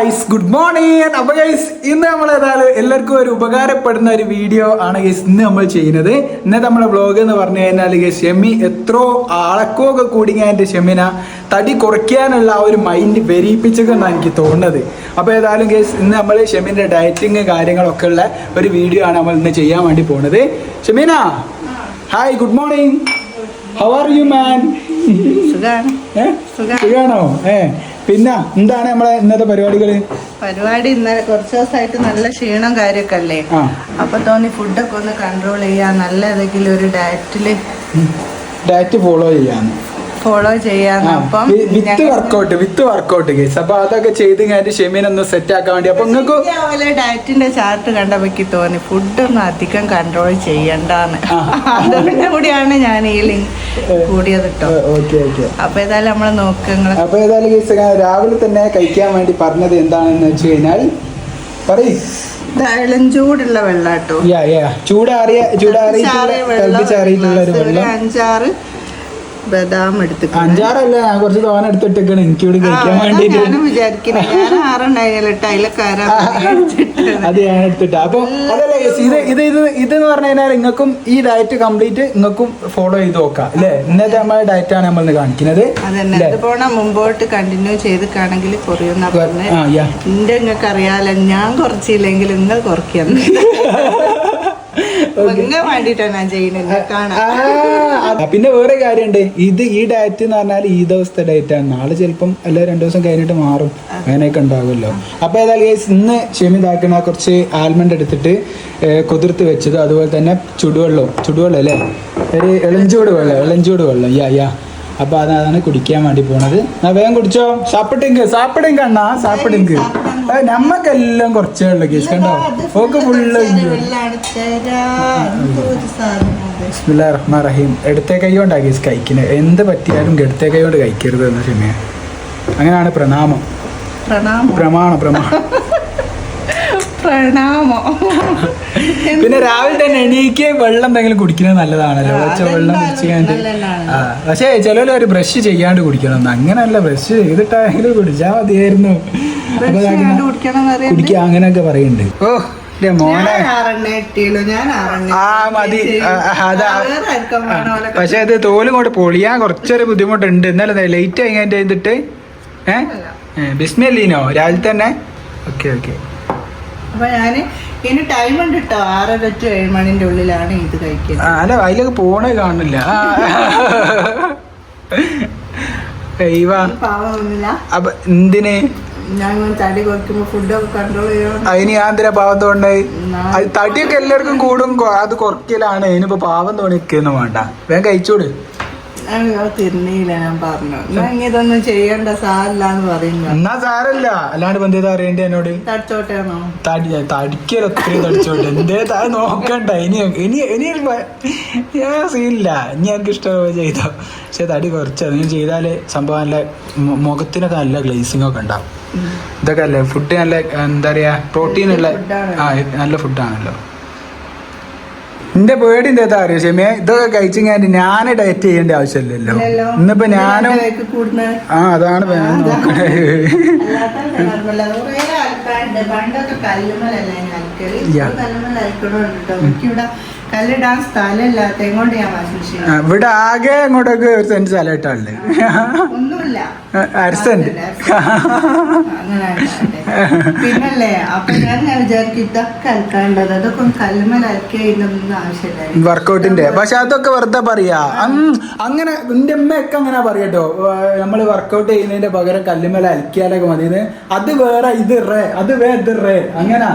Guys, good morning. അപ്പോൾ guys, ഇന്ന് നമ്മൾ ഏതായാലും എല്ലാവർക്കും ഒരു ഉപകാരപ്പെടുന്ന ഒരു വീഡിയോ ആണ് ഗൈസ് ഇന്ന് നമ്മൾ ചെയ്യുന്നത്. ഇന്നത്തെ നമ്മുടെ വ്ളോഗ് എന്ന് പറഞ്ഞു കഴിഞ്ഞാൽ ഗൈസ്, ഷെമി എത്രയോ ആളക്കമൊക്കെ കൂടിങ്ങാൻ്റെ ഷെമിന തടി കുറയ്ക്കാനുള്ള ആ ഒരു മൈൻഡ് വെരിയിപ്പിച്ചെന്നാണ് എനിക്ക് തോന്നുന്നത്. അപ്പോൾ ഏതായാലും ഗൈസ്, ഇന്ന് നമ്മൾ ഷെമിൻ്റെ ഡയറ്റിങ് കാര്യങ്ങളൊക്കെ ഉള്ള ഒരു വീഡിയോ ആണ് നമ്മൾ ഇന്ന് ചെയ്യാൻ വേണ്ടി പോകുന്നത്. Shemeena, hi, good morning. How are you man? സുഖാണോ? പിന്നെ എന്താണ് നമ്മളെ ഇന്നത്തെ പരിപാടികള്? പരിപാടി ഇന്നലെ കുറച്ച് ദിവസമായിട്ട് നല്ല ക്ഷീണം കാര്യമൊക്കെ അല്ലേ, അപ്പൊ തോന്നി ഫുഡൊക്കെ ഒന്ന് കൺട്രോൾ ചെയ്യാൻ നല്ല ഏതെങ്കിലും ഒരു ഡയറ്റ് ഫോളോ ചെയ്യാന്ന്. അപ്പം വിത്ത് വർക്കൗട്ട് കേസ്. അപ്പൊ അതൊക്കെ ചെയ്ത് കഴിഞ്ഞിട്ട് ഷെമീനൊന്ന് സെറ്റ് ആക്കാൻ വേണ്ടി അപ്പൊ നിങ്ങൾക്ക് ഡയറ്റിന്റെ ചാർട്ട് കണ്ടപ്പോ തോന്നി ഫുഡൊന്നും അധികം കൺട്രോൾ ചെയ്യണ്ടാന്ന്. അതുകൊണ്ട് കൂടിയാണ് ഞാൻ ഈ ലിങ്ക് കൂടിയത് കേട്ടോ. അപ്പൊ ഏതായാലും നമ്മള് നോക്കുക. അപ്പൊ ഏതായാലും കേസ് രാവിലെ തന്നെ കഴിക്കാൻ വേണ്ടി പറഞ്ഞത് എന്താണെന്ന് വെച്ച് കഴിഞ്ഞാൽ ഇളം ചൂടുള്ള വെള്ളം കേട്ടോ. ചൂടാറിയിട്ടുള്ള ഒരു വെള്ളം. 5-6 ബദാം എടുത്തിട്ട്, 5-6 ഞാൻ കുറച്ച് തോനെ എടുത്തിട്ടേക്കാണ് എനിക്കിവിടെ കഴിക്കാൻ വേണ്ടിട്ട്. അത് ഞാൻ എടുത്തിട്ട്. അപ്പൊ അതല്ലേ ഇതെന്ന് പറഞ്ഞു കഴിഞ്ഞാൽ നിങ്ങൾക്കും ഈ ഡയറ്റ് കംപ്ലീറ്റ് നിങ്ങൾക്കും ഫോളോ ചെയ്ത് നോക്കാം അല്ലേ. ഇന്നത്തെ നമ്മുടെ ഡയറ്റ് ആണ് നമ്മൾ കാണിക്കുന്നത്. മുമ്പോട്ട് കണ്ടിന്യൂ ചെയ്തിട്ടാണെങ്കിൽ കുറയുന്ന പറഞ്ഞ് എന്റെ നിങ്ങൾക്ക് അറിയാലോ, ഞാൻ കുറച്ചില്ലെങ്കിൽ നിങ്ങൾ കുറയ്ക്കുന്നു. പിന്നെ വേറെ കാര്യമുണ്ട്, ഈ ഡയറ്റ് എന്ന് പറഞ്ഞാൽ ഈ ദിവസത്തെ ഡയറ്റ് ആണ്. നാളെ ചിലപ്പം അല്ല 2 ദിവസം കഴിഞ്ഞിട്ട് മാറും, അങ്ങനെയൊക്കെ ഉണ്ടാവുമല്ലോ. അപ്പൊ ഏതായാലും ഇന്ന് ഷെമി ഇതാക്കണ കുറച്ച് ആൽമണ്ട് എടുത്തിട്ട് കുതിർത്ത് വെച്ചത്, അതുപോലെ തന്നെ ചുടുവെള്ളം അല്ലേ, ഒരു ഇളഞ്ചൂട് വെള്ളം യാ. അപ്പൊ അതാണ് കുടിക്കാൻ വേണ്ടി പോണത്. വേഗം കുടിച്ചോ. സാപ്പിടിങ് അണ്ണാ, സാപ്പിടിങ്. നമ്മക്കെല്ലാം കുറച്ചേ ഉള്ളു കേസ്. കണ്ടോ, ഓക്കെ ഫുള്ള്. ബിസ്മില്ലാഹിർ റഹ്മാനിർ റഹീം. ഇടത്തെ കൈ കൊണ്ടാ കേസ് കഴിക്കുന്നത്. എന്ത് പറ്റിയാലും ഇടത്തെ കൈ കൊണ്ട് കഴിക്കരുത് എന്ന് ക്ഷമയ. അങ്ങനെയാണ് പ്രമാണം. പിന്നെ രാവിലെ തന്നെ എണീക്ക് വെള്ളം എന്തെങ്കിലും കുടിക്കുന്നത് നല്ലതാണല്ലോ. വെള്ളം കുടിച്ച് കഴിഞ്ഞിട്ട് പക്ഷേ ചിലർ ഒരു ബ്രഷ് ചെയ്യാണ്ട് കുടിക്കണം. അങ്ങനെയല്ല, ബ്രഷ് ചെയ്തിട്ടായാലും കുടിച്ചാൽ മതിയായിരുന്നു. കുടിക്കുക അങ്ങനെയൊക്കെ പറയുന്നുണ്ട്. ഓ മോനെ, മതി. അതാ, പക്ഷെ അത് തോലും കൊണ്ട് പൊളിയാൻ കുറച്ചൊരു ബുദ്ധിമുട്ടുണ്ട്. ഇന്നലെ ലേറ്റ് കഴിഞ്ഞിട്ട് ചെയ്തിട്ട് ബിസ്മില്ലീനോ രാവിലെ തന്നെ. ഓക്കെ. അപ്പൊ ഞാന് ഇനി ടൈം ഉണ്ട് കേട്ടോ, 6 to 7 മണിന്റെ ഉള്ളിലാണ് ഇത് കഴിക്കുന്നത്. അല്ല, അതിലൊക്കെ പോണേ കാണില്ല. അപ്പൊ എന്തിന് ഞാൻ തടി കുറയ്ക്കുമ്പോ ഫുഡൊക്കെ കൺട്രോൾ ചെയ്യണം. അതിന് ഞാൻ എന്തിനാ പാവം തോണ്ടേ? തടിയൊക്കെ എല്ലാവർക്കും കൂടും, അത് കുറയ്ക്കലാണ്. അതിനിപ്പോ പാവം തോന്നിക്കൊന്നും വേണ്ട, വേഗം കഴിച്ചോട്. തിരിഞ്ഞില്ല, ഞാൻ പറഞ്ഞു ഇതൊന്നും ചെയ്യണ്ട, സാരില്ലാന്ന് പറയുന്നു. എന്നാ സാരല്ല, അല്ലാണ്ട് ബന്ധുത അറിയണ്ട എന്നോട്. തടിച്ചോട്ടേന്നോ? തടിക്കൽ ഒത്തിരി തടിച്ചോട്ടെ, എന്തേതാ നോക്കണ്ട. ഇനി സീനില്ല. ഇനി എനിക്ക് ഇഷ്ടം ചെയ്തോ. പക്ഷെ തടി കുറച്ച് അതിന് ചെയ്താല് സംഭവം നല്ല മുഖത്തിനൊക്കെ നല്ല ഗ്ലേസിംഗ് ഒക്കെ ഉണ്ടാവും. ഇതൊക്കെ അല്ലേ ഫുഡ്, നല്ല എന്താ പറയാ, പ്രോട്ടീൻ ഉള്ള നല്ല ഫുഡാണല്ലോ. എന്റെ പേടി എന്താ അറിയോ ഷെമിയെ, ഇതൊക്കെ കഴിച്ചെങ്കിൽ ഞാൻ ഡയറ്റ് ചെയ്യേണ്ട ആവശ്യമില്ലല്ലോ. ഇന്നിപ്പോ ഞാനും അതാണ് നോക്കണേ. കല്ലിടാൻ സ്ഥലമില്ലാത്ത കൊണ്ട് ഞാൻ ഇവിടെ ആകെ അങ്ങോട്ടൊക്കെ 1 സെന്റ് സ്ഥലം ഇട്ടാളേ, ഒന്നുമില്ല, 1/2 സെന്റ്. പിന്നല്ലേ അപ്പൊ ഞാൻ വിചാരിക്കും ഇതൊക്കെ അലക്കാണ്ടത്, അതൊക്കെ ഒന്ന് കല്ലുമല അലക്കിയൊന്നും ആവശ്യമില്ല വർക്കൗട്ടിന്റെ. പക്ഷെ അതൊക്കെ വെറുതെ പറയാ. അങ്ങനെ എന്റെ അമ്മയൊക്കെ അങ്ങനെ പറയട്ടോ, നമ്മള് വർക്കൗട്ട് ചെയ്യുന്നതിന്റെ പകരം കല്ലുമല അലക്കിയാലൊക്കെ മതി. അത് വേറെ, ഇത് റേ അങ്ങനെ.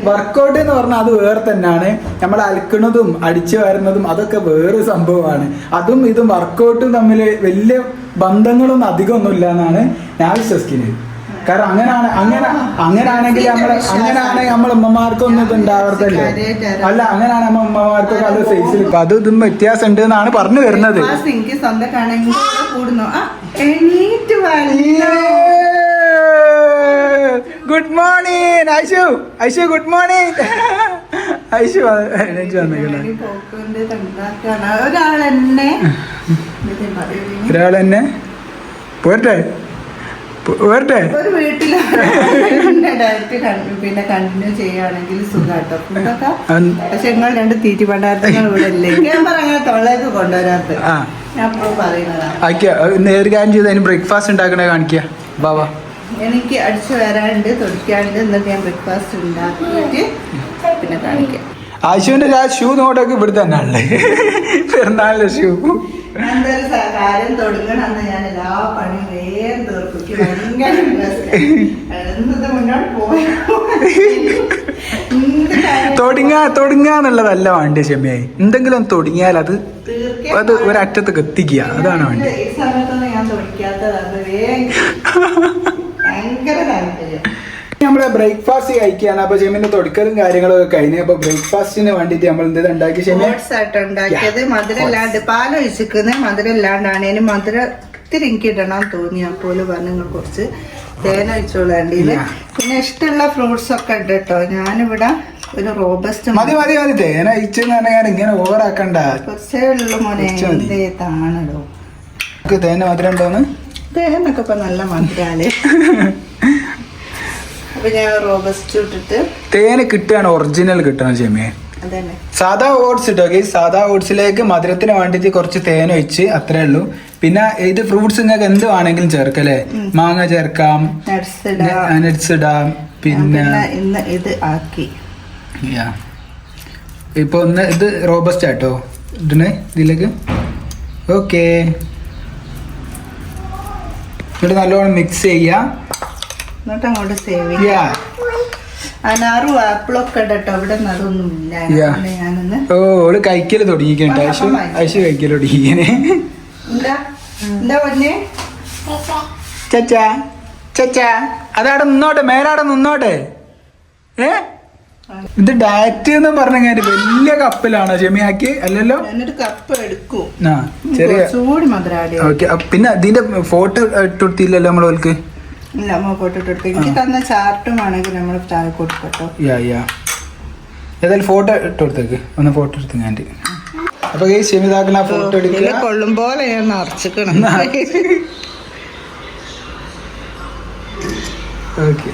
വർക്കൗട്ട് എന്ന് പറഞ്ഞാൽ അത് വേറെ തന്നെയാണ്. നമ്മൾ അലക്കുന്നതും അടിച്ചു വരുന്നതും അതൊക്കെ വേറെ സംഭവമാണ്. അതും ഇതും വർക്കൗട്ടും തമ്മിൽ വലിയ ബന്ധങ്ങളൊന്നും അധികമൊന്നും ഇല്ല എന്നാണ് ഞാൻ വിശ്വസിക്കുന്നത്. കാരണം അങ്ങനാണെങ്കിൽ നമ്മളെ ഉമ്മമാർക്കൊന്നും ഇത് ഉണ്ടാവാത്തല്ലേ. അല്ല, അങ്ങനെയാണ് നമ്മൾ ഉമ്മമാർക്കൊക്കെ അത് സൈസിൽ അതും ഇതും വ്യത്യാസം ഉണ്ട് എന്നാണ് പറഞ്ഞു വരുന്നത്. Good morning Aishu, good morning Aishu. ഒരാളെന്നെ പോരട്ടെ ഒരു വീട്ടില് ഡയറ്റ് പിന്നെ കണ്ടിന്യൂ ചെയ്യുകയാണെങ്കിൽ സുഖാട്ടോ ഫുഡൊക്കെ. പക്ഷെ നിങ്ങൾ 2 തീറ്റി പണ്ടാരങ്ങൾ ഇവിടെ ഇല്ലേ, ഞാൻ അങ്ങനെ തൊള്ളേക്ക് കൊണ്ടുവരാത്ത ഞാൻ എപ്പോഴും പറയുന്നതാണ്. നേര് കാര്യം ചെയ്ത് അതിന് ബ്രേക്ക്ഫാസ്റ്റ് ഉണ്ടാക്കണേ കാണിക്കുക ബാബാ. എനിക്ക് അടിച്ചു വരാനുണ്ട്, തൊടിക്കാനുണ്ട്. എന്നിട്ട് ഞാൻ ബ്രേക്ക്ഫാസ്റ്റ് ഉണ്ടാക്കിയിട്ട് പിന്നെ കാണിക്കാം. ആശുവിന്റെ ഷൂ നോട്ടൊക്കെ ഇവിടെ തന്നെ ഉള്ളത്, പെരുന്നാളിന്റെ ഷൂ. എന്തൊരു കാര്യം തുടങ്ങണമെന്ന് ഞാൻ എല്ലാ പണിയും വേഗം തീർപ്പിക്കും. ഭയങ്കര ഇൻട്രസ്റ്റ് മുന്നോട്ട് പോയി തുടങ്ങാന്നുള്ളതല്ല വേണ്ടി ക്ഷമയായി. എന്തെങ്കിലും തുടങ്ങിയാൽ അത് ഒരറ്റത്തേക്ക് എത്തിക്കുക, അതാണ് വേണ്ടി. ഈ സമയത്തൊന്നും ഞാൻ തുടക്കാത്തതാണ്, ഭയങ്കര താല്പര്യം. നമ്മള് ബ്രേക്ക്ഫാസ്റ്റ് കഴിക്കുകയാണ്. അപ്പൊ ഷെമിന്റെ തൊടിക്കലും കാര്യങ്ങളൊക്കെ കഴിഞ്ഞു. അപ്പൊ ബ്രേക്ക്ഫാസ്റ്റിന് വേണ്ടിട്ട് നമ്മൾ എന്ത് ഉണ്ടാക്കി ഷെമി? ഉണ്ടാക്കിയത് മധുരം ഇല്ലാണ്ട്, പാലൊഴിച്ചിരിക്കുന്നത് മധുരം ഇല്ലാണ്ടാണ്. ഇനി മധുരം ഇത്തിരി എനിക്ക് ഇടണം തോന്നി. അപ്പോലെ പറഞ്ഞു നിങ്ങൾ കുറച്ച് തേന ഒഴിച്ചോളാണ്ടിന്. പിന്നെ ഇഷ്ടമുള്ള ഫ്രൂട്ട്സ് ഒക്കെ ഉണ്ട് കേട്ടോ. ഞാനിവിടെ ഒരു റോബസ്റ്റ് മതി തേന ഒഴിച്ചെന്ന് പറഞ്ഞാൽ ഇങ്ങനെ ഓവർ ആക്കണ്ട, കുറച്ചേ ഉള്ളു മോനെ. താണല്ലോ തേന മധുരം ഉണ്ടോന്ന്? തേനൊക്കെ ഇപ്പൊ നല്ല മധുരാല്. അപ്പൊ ഞാൻ റോബസ്റ്റ് ഇട്ടിട്ട് തേന് കിട്ടുകയാണ്, ഒറിജിനൽ കിട്ടണം ഷെമിയെ. സാധാ ഓട്സ് ഇട്ടോ. സാധാ ഓട്സിലേക്ക് മധുരത്തിന് വേണ്ടിട്ട് കുറച്ച് തേൻ ഒഴിച്ച്, അത്രേ ഉള്ളൂ. പിന്നെ ഇത് ഫ്രൂട്ട്സ് നിങ്ങൾക്ക് എന്ത് വേണമെങ്കിലും ചേർക്കല്ലേ, മാങ്ങ ചേർക്കാം, നട്ട്സ് ഇടാം. പിന്നെ ഇന്ന് ഇത് ആക്കി ഇപ്പൊ ഒന്ന് ഇത് റോബസ്റ്റ് ആട്ടോ ഇടണേ ഇതിലേക്ക്. ഓക്കെ, ഇവിടെ നല്ലോണം മിക്സ് ചെയ്യാം. എന്നിട്ട് അങ്ങോട്ട് സേവ് ചെയ്യാം. അനാറും ആപ്പിളൊക്കെ ഇടട്ടോ. ഇവിടെ അതൊന്നും ഇല്ല. ഞാനൊന്ന് ഓള് കഴിക്കല് തുടങ്ങിക്കണ്ട. അശു കഴിക്കല് തുടങ്ങിക്കണേ. എന്താ പറഞ്ഞേ? ചച്ചാ ചച്ചാ അതവിടെ നിന്നോട്ടെ, മേലാടെ നിന്നോട്ടെ. ഇത് ഡയറ്റ് എന്ന് പറഞ്ഞ വലിയ കപ്പിലാണോ ഷെമിയാക്കി? അല്ലല്ലോ, കപ്പ് എടുക്കും. ചെറിയ ഓക്കെ. പിന്നെ ഇതിന്റെ ഫോട്ടോ ഇട്ടുകൊടുത്തില്ലല്ലോ നമ്മളോൾക്ക്? ഇല്ല, അമ്മ ഫോട്ടോ ഇട്ടെടുത്തു. എനിക്ക് തന്ന ചാർട്ടും ആണെങ്കിൽ നമ്മൾ താഴെ കൊടുക്കട്ടോ. ഏതായാലും ഫോട്ടോ ഇട്ട് കൊടുത്തേക്ക്, ഒന്ന് ഫോട്ടോ എടുത്ത് ഞാൻ. അപ്പൊ ഷെമിതാക്കുന്ന ഫോട്ടോ എടുക്കുക. കൊള്ളും പോലെ ഞാൻ നിറച്ചിക്കണം. ഓക്കെ,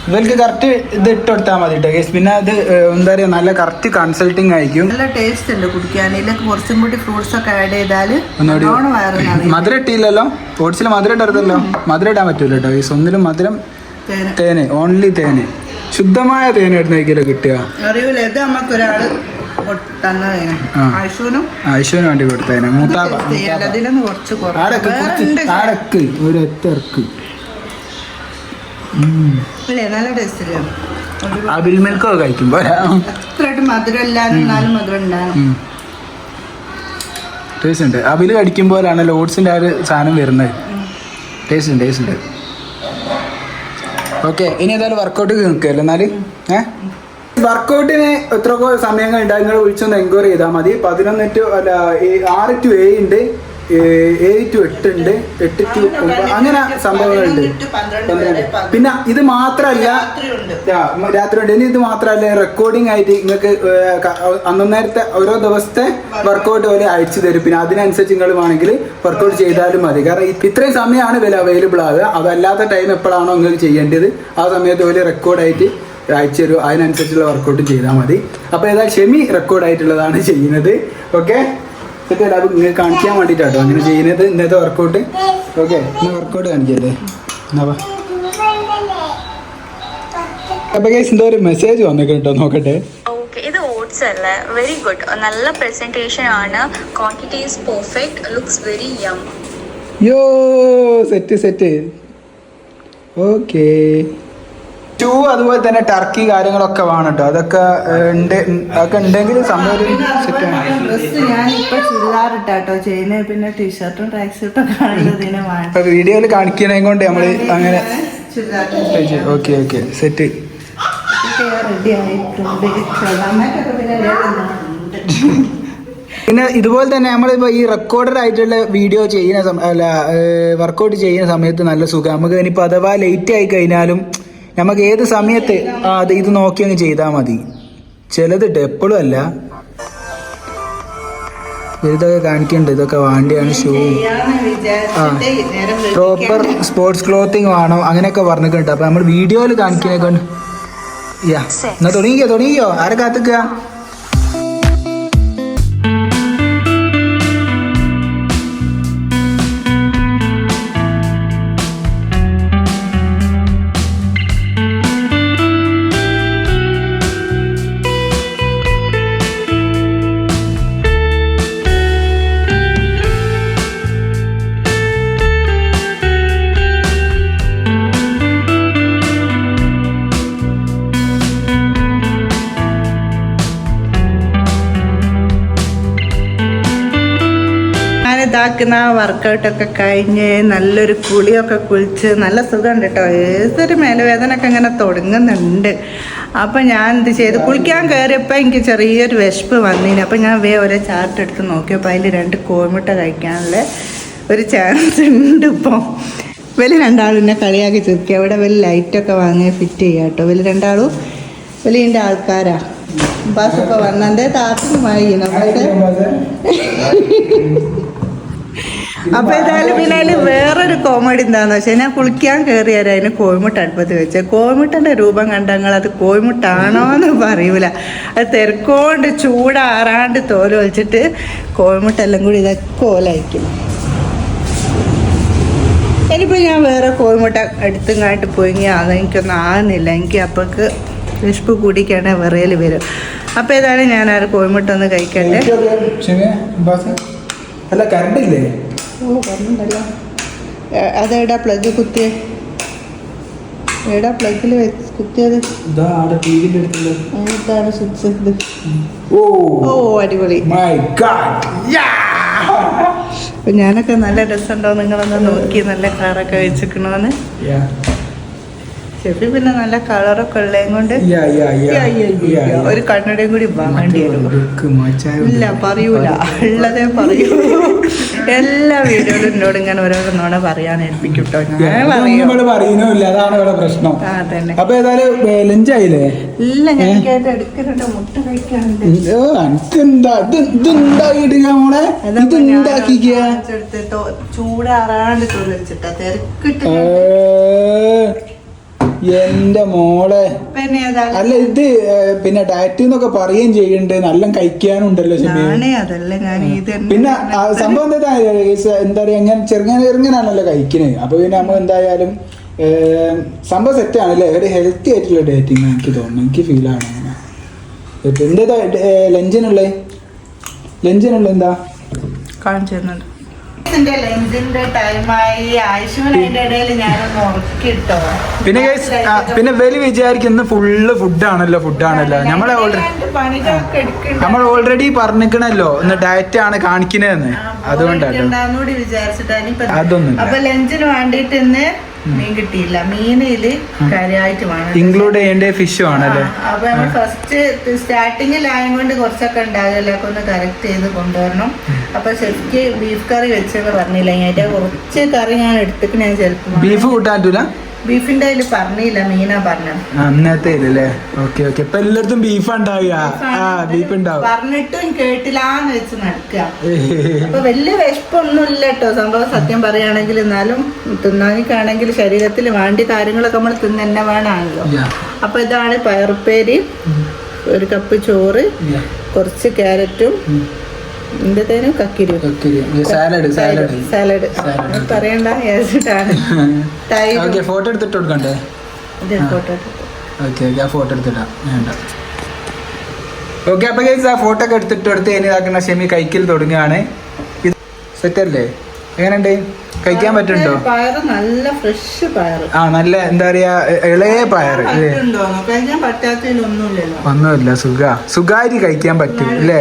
ഇവർക്ക് കറക്റ്റ് ഇത് ഇട്ട് കൊടുത്താൽ മതി കേട്ടോ. പിന്നെ അത് എന്താ പറയുക, നല്ല കറക്റ്റ് കൺസൾട്ടിങ് ആയിരിക്കും. നല്ല ടേസ്റ്റ് ഉണ്ട് കുടിക്കാൻ. ഇതിലേക്ക് കുറച്ചും കൂടി ഫ്രൂട്ട്സ് ഒക്കെ ആഡ് ചെയ്താൽ മധുരം ഇട്ടില്ലല്ലോ, ഓട്സിൽ മധുരം ഇട്ടല്ലോ. മധുരം ഇടാൻ പറ്റൂല കേട്ടോ. ഈ ഒന്നിലും മധുരം തേന്, ഓൺലി തേന്, ശുദ്ധമായ തേന് ഇടുന്നേക്കില്ല കിട്ടുക. അറിയൂല, ഇത് നമുക്കൊരാള് ഐശുവിന് വേണ്ടി കൊടുത്തേനെ. അടക്ക് ഒരു എത്തിറക്ക്. നല്ല ടേസ്റ്റ് ഇല്ല. അബിൽ മിൽക്കൊക്കെ കഴിക്കുമ്പോ മധുരം ഇല്ലാന്നാലും മധുരം ഉണ്ടാകും. ടേസ്റ്റ് ഉണ്ട്. അബിൽ കടിക്കുമ്പോഴാണല്ലോ ഓട്സിന്റെ ആ ഒരു സാധനം വരുന്നത്. ടേസ്റ്റ് ഉണ്ട്. ഓക്കെ, ഇനി ഏതായാലും വർക്കൗട്ട് നിൽക്കല്ലോ. എന്നാല് വർക്കൗട്ടിന് എത്രയൊക്കെ സമയങ്ങൾ ഉണ്ടാകും, നിങ്ങൾ വിളിച്ചൊന്ന് എൻക്വയറി ചെയ്താൽ മതി. 11 to 6 to 7 ഉണ്ട്, 7 to 8 ഉണ്ട്, 8 to 9 അങ്ങനെ സംഭവങ്ങളുണ്ട്. പിന്നെ ഇത് മാത്രല്ല, രാത്രി ഉണ്ട്. ഇനി ഇത് മാത്രല്ല, റെക്കോർഡിംഗ് ആയിട്ട് നിങ്ങൾക്ക് അന്നേരത്തെ ഓരോ ദിവസത്തെ വർക്കൗട്ട് പോലെ അയച്ചു തരും. പിന്നെ അതിനനുസരിച്ച് നിങ്ങൾ വേണമെങ്കിൽ വർക്കൗട്ട് ചെയ്താലും മതി. കാരണം ഇത്രയും സമയമാണ് വില അവൈലബിൾ ആവുക. അതല്ലാത്ത ടൈം എപ്പോഴാണോ നിങ്ങൾക്ക് ചെയ്യേണ്ടത് ആ സമയത്ത് പോലെ റെക്കോർഡായിട്ട് അയച്ചു തരും. അതിനനുസരിച്ചുള്ള വർക്കൗട്ട് ചെയ്താൽ മതി. അപ്പോൾ ഏതായാലും ഷെമി റെക്കോർഡായിട്ടുള്ളതാണ് ചെയ്യുന്നത്. ഓക്കെ, അത് നിങ്ങൾ കാണിക്കാൻ വേണ്ടിയിട്ടാട്ടോ അങ്ങനെ ചെയ്യുന്നത് ഇന്നത്തെ വർക്കൗട്ട്. ഓക്കെ, ഇന്ന് വർക്കൗട്ട് കാണിക്കല്ലേ. അപ്പൊ എന്തോ ഒരു മെസ്സേജ് വന്നിട്ടോ, നോക്കട്ടെ. ഇത് ഓട്സ് അല്ല, വെരി ഗുഡ്, നല്ല പ്രസന്റേഷൻ ആണ്, quantity is perfect, looks very യം. യോ സെറ്റ്. ഓക്കെ, ഷൂ അതുപോലെ തന്നെ ടർക്കി കാര്യങ്ങളൊക്കെ വേണം കേട്ടോ. അതൊക്കെ ഉണ്ടെങ്കിൽ സംഭവം പിന്നെ ടീഷർട്ടും ട്രാക്ക് ഷർട്ടും വീഡിയോയിൽ കാണിക്കണേ കൊണ്ട് നമ്മള് അങ്ങനെ. Okay set. പിന്നെ ഇതുപോലെ തന്നെ നമ്മളിപ്പോൾ ഈ റെക്കോർഡഡ് ആയിട്ടുള്ള വീഡിയോ ചെയ്യുന്ന വർക്കൗട്ട് ചെയ്യുന്ന സമയത്ത് നല്ല സുഖം. നമുക്ക് ഇനിയിപ്പോൾ അഥവാ ലേറ്റ് ആയി കഴിഞ്ഞാലും നമുക്ക് ഏത് സമയത്ത് അത് ഇത് നോക്കി അങ്ങ് ചെയ്താൽ മതി. ചിലതിട്ട് എപ്പോഴും അല്ല, ഇതൊക്കെ കാണിക്കുന്നുണ്ട്, ഇതൊക്കെ വാണ്ടിയാണ് ഷൂ. പ്രോപ്പർ സ്പോർട്സ് ക്ലോത്തിങ് വേണം അങ്ങനെയൊക്കെ പറഞ്ഞിട്ടുണ്ട്. അപ്പൊ നമ്മൾ വീഡിയോയിൽ കാണിക്കുന്നൊക്കെ എന്നാ തുടങ്ങിയോ ആരെ കാത്തിക്കുക. ഇതാക്കുന്ന വർക്കൗട്ടൊക്കെ കഴിഞ്ഞ് നല്ലൊരു കുളിയൊക്കെ കുളിച്ച് നല്ല സുഖമുണ്ട് കേട്ടോ. ഏതൊരു മേലുവേദനയൊക്കെ ഇങ്ങനെ തുടങ്ങുന്നുണ്ട്. അപ്പം ഞാൻ എന്ത് ചെയ്തു, കുളിക്കാൻ കയറിയപ്പോൾ എനിക്ക് ചെറിയൊരു വിശപ്പ് വന്നിന്. അപ്പം ഞാൻ ഓരോ ചാർട്ട് എടുത്ത് നോക്കിയപ്പോൾ അതിൽ 2 കോഴിമുട്ട കഴിക്കാനുള്ള ഒരു ചാൻസ് ഉണ്ട്. ഇപ്പം വലിയ രണ്ടാളും എന്നെ കളിയാക്കി ചുരുക്കി. അവിടെ വലിയ ലൈറ്റൊക്കെ വാങ്ങി ഫിറ്റ് ചെയ്യാം കേട്ടോ. വലിയ രണ്ടാളും വലിയ ആൾക്കാരാ. ബസ്സൊക്കെ വന്നെ താത്തനുമായി നമുക്ക്. അപ്പൊ ഏതായാലും പിന്നെ അതിൽ വേറൊരു കോമഡി എന്താന്ന് വെച്ചാൽ ഞാൻ കുളിക്കാൻ കയറിയാൽ അതിന് കോഴിമുട്ട അടുപ്പത്ത് വെച്ച കോഴിമുട്ടൻ്റെ രൂപം കണ്ടങ്ങൾ അത് കോഴിമുട്ടാണോ എന്ന് പറയൂല. അത് തിരക്കോണ്ട് ചൂടാറാണ്ട് തോല് വെച്ചിട്ട് കോഴിമുട്ട എല്ലാം കൂടി ഇതൊക്കെ ഓലയക്കും. ഇനിയിപ്പോൾ ഞാൻ വേറെ കോഴിമുട്ട എടുത്തുങ്ങായിട്ട് പോയെങ്കിൽ അതെനിക്കൊന്നും ആകുന്നില്ല. എനിക്ക് അപ്പോൾക്ക് വിശപ്പ് കൂടിക്കാണ് വിറയൽ വരും. അപ്പോൾ ഏതായാലും ഞാൻ ആ കോഴിമുട്ട ഒന്ന് കഴിക്കട്ടെ. അല്ല കറണ്ട് ഇല്ലേ? ഓ പറഞ്ഞിട്ടല്ലോ. അതെടാ പ്ലഗ് കുത്തിയേ? എടാ പ്ലഗിൽ കുത്തിയത്? ഇതാണ് സ്വിച്ച്. ഇത് ഓ അടിപൊളി. അപ്പൊ ഞാനൊക്കെ നല്ല രസമുണ്ടോ നിങ്ങളൊന്ന് നോക്കി, നല്ല കാറൊക്കെ വെച്ചിക്കണോന്ന്. ഷെഫി പിന്നെ നല്ല കളറൊക്കെ ഉള്ളതും കൊണ്ട് ഒരു കണ്ണടയും കൂടി വാങ്ങേണ്ടി വരും. ഇല്ല പറയൂല, ഉള്ളതേ പറയൂ. എല്ലാ വീഡിയോയിലും എന്നോട് ഇങ്ങനെ ഓരോരോ നോണ പറയാൻ ഏൽപ്പിക്കും കേട്ടോ. ഞാൻ പറയുന്നില്ല, അതാണ് ഇവിടെ പ്രശ്നം. അതന്നെ. അപ്പൊ ഏതായാലും ലഞ്ചായില്ലേ? ഇല്ല, ഞാൻ കേട്ട് എടുക്കുന്നുണ്ട്, മുട്ട കഴിക്കാനുണ്ട്. ചൂടാറാണ്ട് തൊഴിൽ വെച്ചിട്ടാ തിരക്കിട്ട്. എന്റെ മോളെ, അല്ല ഇത് പിന്നെ ഡയറ്റ് എന്നൊക്കെ പറയുകയും ചെയ്യുന്നുണ്ട്, നല്ല കഴിക്കാനുണ്ടല്ലോ. പിന്നെ സംഭവം എന്താ പറയാ, ഞാൻ ചെറുങ്ങനാണല്ലോ കഴിക്കുന്നത്. അപ്പൊ പിന്നെ നമ്മൾ എന്തായാലും സംഭവം സെറ്റാണല്ലേ, ഒരു ഹെൽത്തി ആയിട്ടുള്ള ഡയറ്റിങ് എനിക്ക് തോന്നുന്നു, എനിക്ക് ഫീൽ ആണ്. എന്താ ലഞ്ചിനുള്ള എന്താ കാണിച്ചു തരുന്നുണ്ട്. ലഞ്ചിന്റെ ടൈമായി. ആയുഷ്മാന്റെ ഇടയിൽ ഞാനൊന്ന് ഉറക്കിട്ടോ. പിന്നെ വലിയ വിചാരിക്കുന്ന ഫുഡാണല്ലോ. നമ്മൾ ഓൾറെഡി പറഞ്ഞിക്കണല്ലോ ഇന്ന് ഡയറ്റ് ആണ് കാണിക്കുന്നതെന്ന്, അതുകൊണ്ടാണ് വിചാരിച്ചിട്ടാണ് അതൊന്നും. അപ്പൊ ലഞ്ചിന് വേണ്ടിട്ട് ഇന്ന് മീൻ കിട്ടിയില്ല. മീനില് കാര്യമായിട്ട് വേണം ഇൻക്ലൂഡ് ചെയ്യേണ്ട ഫിഷ് ആണല്ലേ. അപ്പൊ നമ്മൾ ഫസ്റ്റ് സ്റ്റാർട്ടിങ്ങിലായതുകൊണ്ട് കുറച്ചൊക്കെ ഉണ്ടാകില്ല, ഒക്കെ ഒന്ന് കറക്റ്റ് ചെയ്ത് കൊണ്ടുവരണം. അപ്പൊ ഷെഫ്ക്ക് ബീഫ് കറി വെച്ചെന്ന് പറഞ്ഞില്ല, അതിന്റെ കുറച്ച് കറി ഞാൻ എടുത്തിട്ട് ഞാൻ ചിലപ്പോൾ ബീഫ് കൂട്ടാൻ പറ്റൂല. ബീഫിന്റെ അതിൽ പറഞ്ഞില്ല, മീനാ പറഞ്ഞത് അന്നത്തെ ഇപ്പൊ എല്ലായിടത്തും ബീഫ് പറഞ്ഞിട്ടും കേട്ടില്ലാന്ന് വെച്ച് നടക്കുക. അപ്പൊ വലിയ വിശപ്പൊന്നുമില്ല കേട്ടോ സംഭവം, സത്യം പറയുകയാണെങ്കിൽ. എന്നാലും തിന്നാനിക്കാണെങ്കിൽ ശരീരത്തിൽ വേണ്ട കാര്യങ്ങളൊക്കെ നമ്മൾ തിന്നെ വേണമല്ലോ. അപ്പൊ ഇതാണ് പയറുപ്പേരി, 1 കപ്പ് ചോറ്, കുറച്ച് ക്യാരറ്റും സാലഡ് പറയണ്ട. ഫോട്ടോ എടുത്തിട്ട് കൊടുക്കണ്ടേ? ഫോട്ടോ എടുത്തിട്ടാ ഓക്കെ. അപ്പൊ ആ ഫോട്ടോ ഒക്കെ എടുത്ത് ഇതാക്കുന്ന ഷെമി കഴിക്കൽ തുടങ്ങുകയാണ്. സെറ്റ് അല്ലേ? എങ്ങനെയുണ്ട്? കഴിക്കാൻ പറ്റുന്നുണ്ടോ? പയറ് നല്ല ഫ്രഷ് പയറ്. നല്ല എന്താ പറയാ, ഇളയ പയറ്. ഒന്നുമില്ല, സുഖായിട്ട് കഴിക്കാൻ പറ്റും അല്ലേ?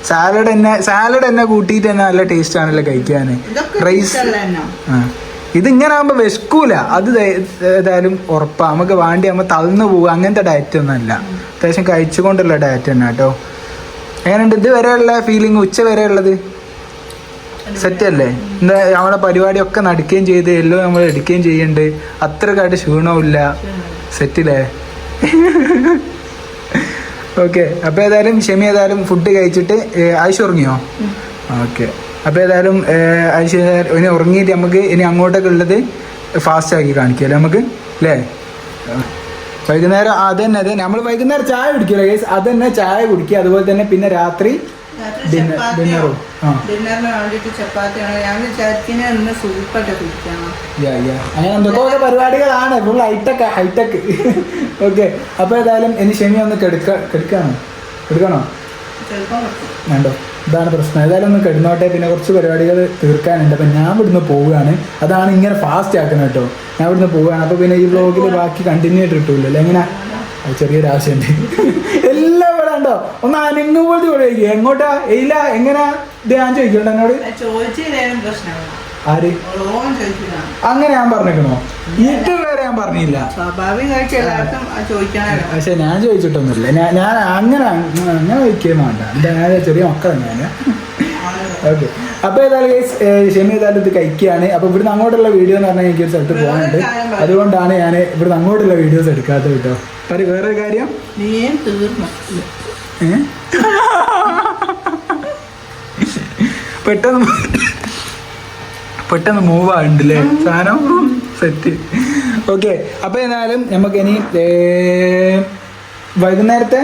സാലഡ് തന്നെ കൂട്ടിയിട്ട് തന്നെ നല്ല ടേസ്റ്റ് ആണല്ലോ കഴിക്കാൻ. റൈസ് ഇതിങ്ങനെ ആകുമ്പോ വിശക്കൂല, അത് ഏതായാലും ഉറപ്പാ. നമുക്ക് വേണ്ടി നമ്മൾ തളർന്നു പോവുക, അങ്ങനത്തെ ഡയറ്റ് ഒന്നും അല്ല. അത്യാവശ്യം കഴിച്ചുകൊണ്ടുള്ള ഡയറ്റ് തന്നെ കേട്ടോ. എങ്ങനെയുണ്ട് ഇത് വരെയുള്ള ഫീലിംഗ്? ഉച്ച വരെ ഉള്ളത് സെറ്റ് അല്ലേ? എന്താ നമ്മളെ പരിപാടിയൊക്കെ നടക്കുകയും ചെയ്ത് എല്ലാം നമ്മൾ എടുക്കുകയും ചെയ്യുന്നുണ്ട്, അത്രക്കായിട്ട് ക്ഷീണവും ഇല്ല. സെറ്റില്ലേ? ഓക്കെ, അപ്പോൾ ഏതായാലും ഷെമി ഏതായാലും ഫുഡ് കഴിച്ചിട്ട് ആയിഷ ഉറങ്ങിയോ? ഓക്കെ, അപ്പോൾ ഏതായാലും ആയിഷ ഇനി ഉറങ്ങിയിട്ട് നമുക്ക് ഇനി അങ്ങോട്ടൊക്കെ ഉള്ളത് ഫാസ്റ്റ് ആക്കി കാണിക്കാം നമുക്ക് അല്ലേ? വൈകുന്നേരം അതന്നെ നമ്മൾ വൈകുന്നേരം ചായ കുടിക്കില്ല ഗൈസ്, അതന്നെ ചായ കുടിക്കുക. അതുപോലെ തന്നെ പിന്നെ രാത്രി ഡിന്നറും ഡിന്നറിന് വേണ്ടിയിട്ട് ചപ്പാത്തിയാണ്. ഞാൻ വിചാരിക്കുന്നത് ഇന്ന് സൂപ്പായിട്ട് കുടിക്കണം. അങ്ങനെ എന്തൊക്കെ പരിപാടികളാണ്, ഫുൾ ഹൈടെക്. ഓക്കെ, അപ്പോൾ ഏതായാലും ഇനി ഷെമി ഒന്ന് കെടുക്കണോ? വേണ്ടോ? ഇതാണ് പ്രശ്നം. ഏതായാലും ഒന്ന് കിടന്നോട്ടെ, പിന്നെ കുറച്ച് പരിപാടികൾ തീർക്കാനുണ്ട്. അപ്പം ഞാൻ ഇവിടുന്ന് പോവുകയാണ്. അതാണ് ഇങ്ങനെ ഫാസ്റ്റ് ആക്കുന്നത് കേട്ടോ. ഞാൻ ഇവിടുന്ന് പോവുകയാണ്. അപ്പോൾ പിന്നെ ഈ വ്ലോഗിൽ ബാക്കി കണ്ടിന്യൂ ആയിട്ട് കിട്ടൂല്ലോ. എങ്ങനെ ചെറിയൊരു ആവശ്യമുണ്ട്. എല്ലാം ഇവിടെ ഉണ്ടോ? ഒന്ന് അനങ്ങും പോലത്തെ ഇവിടെ ചോദിക്കുക. എങ്ങോട്ടാ ഇല്ല എങ്ങനാ ഇത് ഞാൻ ചോദിക്കണ്ട എന്നോട്. ആര് അങ്ങനെ ഞാൻ പറഞ്ഞേക്കണോ? ഇതുവരെ ഞാൻ പറഞ്ഞില്ല. പക്ഷെ ഞാൻ ചോദിച്ചിട്ടൊന്നുമില്ല. ഞാൻ അങ്ങനെ ചോദിക്കുകയും വേണ്ട. ഞാൻ ചെറിയ മക്കളാണ് ഞാൻ. ഓക്കെ, അപ്പോൾ ഏതായാലും ഷെമി ഏതായാലും ഇത് കഴിക്കുകയാണ്. അപ്പോൾ ഇവിടുന്ന് അങ്ങോട്ടുള്ള വീഡിയോ എന്ന് പറഞ്ഞാൽ എനിക്കൊരു സ്ഥലത്ത് പോകാനുണ്ട്. അതുകൊണ്ടാണ് ഞാൻ ഇവിടുന്ന് അങ്ങോട്ടുള്ള വീഡിയോസ് എടുക്കാത്തത് കേട്ടോ. വേറൊരു കാര്യം, പെട്ടെന്ന് മൂവ് ആവുന്നുണ്ടല്ലേ സാധനം സെറ്റ്. ഓക്കെ, അപ്പോൾ എന്നാലും നമുക്കിനി വൈകുന്നേരത്തെ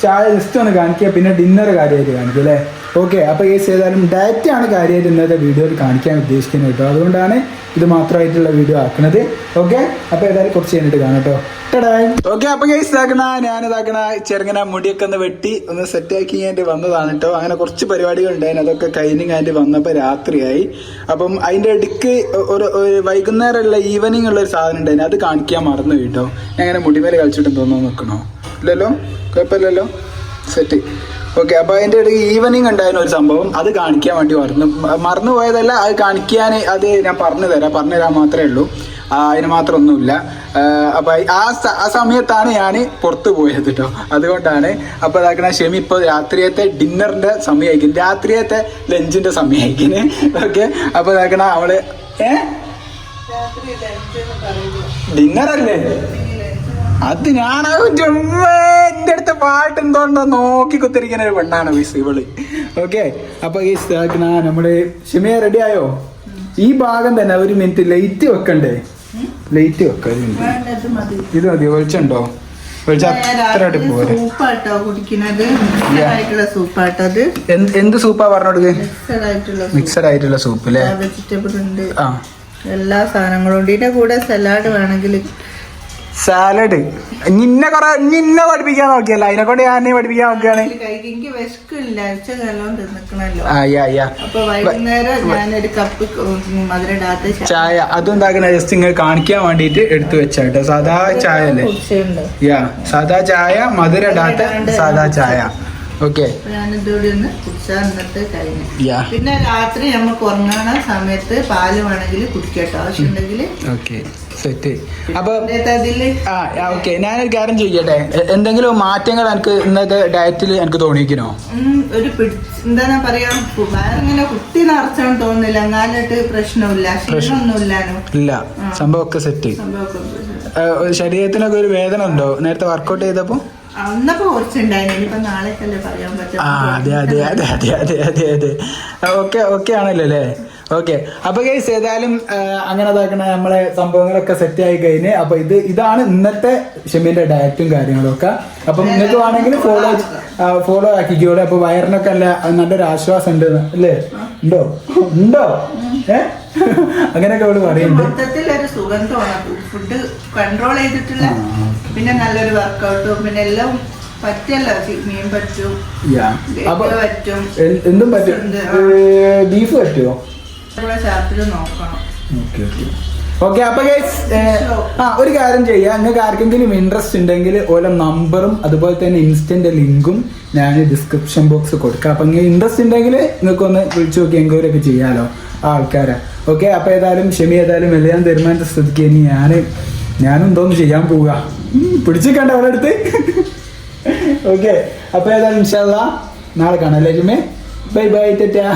ചായ ജസ്റ്റ് ഒന്ന് കാണിക്കുക, പിന്നെ ഡിന്നർ കാര്യമായിട്ട് കാണിക്കുക അല്ലേ? ഓക്കെ, അപ്പോൾ ഈ ഏതായാലും ഡയറ്റാണ് കാര്യമായിട്ട് ഇന്നത്തെ വീഡിയോയിൽ കാണിക്കാൻ ഉദ്ദേശിക്കുന്നത് കേട്ടോ. അതുകൊണ്ടാണ് ഇത് മാത്രമായിട്ടുള്ള വീഡിയോ ആക്കുന്നത്. ഓക്കെ, അപ്പോൾ ഏതായാലും കുറച്ച് കഴിഞ്ഞിട്ട് കാണാം കേട്ടോ. ഓക്കെ, അപ്പോൾ ഗൈസ് ഞാനിതാക്കണ ചെറുങ്ങനെ മുടിയൊക്കെ ഒന്ന് വെട്ടി ഒന്ന് സെറ്റാക്കി കഴിഞ്ഞിട്ട് വന്നതാണ് കേട്ടോ. അങ്ങനെ കുറച്ച് പരിപാടികൾ ഉണ്ടായിരുന്നു, അതൊക്കെ കഴിഞ്ഞിട്ട് വന്നപ്പോൾ രാത്രിയായി. അപ്പം അതിൻ്റെ ഇടയ്ക്ക് ഒരു വൈകുന്നേരമുള്ള ഈവനിങ് ഉള്ള ഒരു സാധനം ഉണ്ടായിരുന്നു, അത് കാണിക്കാൻ മറന്നു കേട്ടോ. ഞാൻ അങ്ങനെ മുടിമേലെ കളിച്ചിട്ട് തോന്നുന്നു നിൽക്കണോ? ഇല്ലല്ലോ, കുഴപ്പമില്ലല്ലോ, സെറ്റ്. ഓക്കെ, അപ്പോൾ അതിൻ്റെ ഇടയ്ക്ക് ഈവനിങ് ഉണ്ടായിരുന്ന ഒരു സംഭവം, അത് കാണിക്കാൻ വേണ്ടി മറന്നു പോയതല്ല, അത് കാണിക്കാൻ അത് ഞാൻ പറഞ്ഞു തരാൻ മാത്രമേ ഉള്ളൂ. അതിന് മാത്രം ഒന്നുമില്ല. അപ്പോൾ ആ സമയത്താണ് ഞാൻ പുറത്ത് പോയത് കേട്ടോ. അതുകൊണ്ടാണ്. അപ്പോൾ അതാക്കണ ഷെമി ഇപ്പോൾ രാത്രിയത്തെ ഡിന്നറിൻ്റെ സമയമായിരിക്കും, രാത്രിയത്തെ ലഞ്ചിൻ്റെ സമയമായിരിക്കും. ഓക്കെ, അപ്പോൾ അതാക്കണ അവള് ഡിന്നറല്ലേ അത് ഞാൻ എൻ്റെ അടുത്ത പാട്ട് എന്തുകൊണ്ടോ നോക്കി കുത്തിരിക്കുന്ന ഒരു പെണ്ണാണ് മിസ് ഇവള്. ഓക്കെ, അപ്പോൾ ഈ നമ്മള് ഷെമിയ റെഡി ആയോ? ഈ ഭാഗം തന്നെ ഒരു മിനിറ്റ് ലൈറ്റ് വെക്കണ്ടേ? ലൈറ്റ് വെക്ക ഒരു മിനിറ്റ്. ഇത് മതി, വെളിച്ചുണ്ടോ? എന്ത് സൂപ്പാ പറഞ്ഞോട്? മിക്സഡ് ആയിട്ടുള്ള സൂപ്പ് അല്ലേ? വെജിറ്റബിൾ ഉണ്ട്, എല്ലാ സാധനങ്ങളും ഉണ്ട്. ഇതിന്റെ കൂടെ സലാഡ് വേണമെങ്കിൽ സാലഡ് നിന്നെ പഠിപ്പിക്കാൻ നോക്കിയല്ല, അതിനെ കൊണ്ട് ഞാൻ പഠിപ്പിക്കാൻ നോക്കിയാണ്. എനിക്ക് വിശക്കില്ല, അപ്പൊ വൈകുന്നേരം ഞാനൊരു കപ്പ് മധുരടാത്ത ചായ അതും ഉണ്ടാക്കുന്ന ജസ്റ്റ് ഇങ്ങനെ കാണിക്കാൻ വേണ്ടിട്ട് എടുത്തു വെച്ചാട്ടോ. സാധാ ചായ അല്ലേ? സാധാ ചായ, മധുരടാത്ത സാധാ ചായ. ഓക്കെ, ഞാനിതോടെ ഒന്ന് കുടിച്ചാൽ ഇന്നത്തെ കഴിഞ്ഞു. പിന്നെ രാത്രി നമുക്ക് ഉറങ്ങണ സമയത്ത് പാല് വേണമെങ്കിൽ കുടിക്കട്ടോ, ആവശ്യമുണ്ടെങ്കിൽ. Okay, set. അപ്പൊ ഓക്കെ, ഞാനൊരു കാര്യം ചെയ്യട്ടെ, എന്തെങ്കിലും മാറ്റങ്ങൾ എനിക്ക് ഇന്നത്തെ ഡയറ്റിൽ എനിക്ക് തോന്നിക്കണോ? ഒരു എന്താ പറയാ, വേറെ കുത്തി നിറച്ചാണ് തോന്നുന്നില്ല, എന്നാലിട്ട് പ്രശ്നമില്ല, ക്ഷീണമൊന്നുമില്ലാനോ ഇല്ല, സംഭവമൊക്കെ സെറ്റ്. ശരീരത്തിനൊക്കെ ഒരു വേദന ഉണ്ടോ നേരത്തെ വർക്കൗട്ട് ചെയ്തപ്പോ? അന്നപ്പോ കുറച്ചുണ്ടായിരുന്നു, ഇനിയിപ്പോ നാളേക്കല്ലേ പറയാൻ പറ്റും. അതെ. ഓക്കെ ആണല്ലോ അല്ലേ? ഓക്കെ, അപ്പൊ ഗൈസ് ഏതായാലും അങ്ങനെ അതാക്കണ നമ്മളെ സംഭവങ്ങളൊക്കെ സെറ്റ് ആയി കഴിഞ്ഞ്. അപ്പൊ ഇതാണ് ഇന്നത്തെ ഷെമിന്റെ ഡയറ്റും കാര്യങ്ങളും ഒക്കെ. അപ്പം നിങ്ങൾക്ക് വേണമെങ്കിൽ ഫോളോ ആക്കിക്കോളെ. അപ്പൊ വയറിനൊക്കെ നല്ലൊരു ആശ്വാസം ഉണ്ട് അല്ലേ? ഉണ്ടോ അങ്ങനെയൊക്കെ അവള് പറയുന്നുണ്ട്. മൊത്തത്തിലൊരു സുഗന്ധമാണ്, ഫുഡ് കൺട്രോൾ ചെയ്തിട്ടില്ല, പിന്നെ നല്ലൊരു വർക്കൗട്ടും, പിന്നെ എല്ലാം പറ്റല്ലോ. മീൻ പറ്റും, പറ്റും, എന്തും പറ്റും. ബീഫ് പറ്റുമോ? നോക്കണം. ഓക്കെ, അപ്പൊ ഒരു കാര്യം ചെയ്യാം, നിങ്ങൾക്ക് ആർക്കെങ്കിലും ഇൻട്രസ്റ്റ് ഉണ്ടെങ്കിൽ ഓരോ നമ്പറും അതുപോലെ തന്നെ ഇൻസ്റ്റന്റ് ലിങ്കും ഞാൻ ഡിസ്ക്രിപ്ഷൻ ബോക്സ് കൊടുക്കാം. അപ്പൊ ഇങ്ങനെ ഇൻട്രസ്റ്റ് ഉണ്ടെങ്കിൽ നിങ്ങൾക്ക് ഒന്ന് വിളിച്ചു നോക്കി എൻക്വയറി ഒക്കെ ചെയ്യാലോ ആ ആൾക്കാരെ. ഓക്കെ, അപ്പൊ ഏതായാലും ഷെമി ഏതായാലും എല്ലാം തീരുമാനിച്ച സ്ഥിതിക്ക് ഇനി ഞാനും എന്തോന്ന് ചെയ്യാൻ പോവുക, പിടിച്ചിക്കണ്ട അവിടെ അടുത്ത്. ഓക്കെ, അപ്പൊ ഏതായാലും ഇൻഷാ അല്ലാഹ് നാളെ കാണാം അല്ലേ ഷെമി? Bye bye, Tata.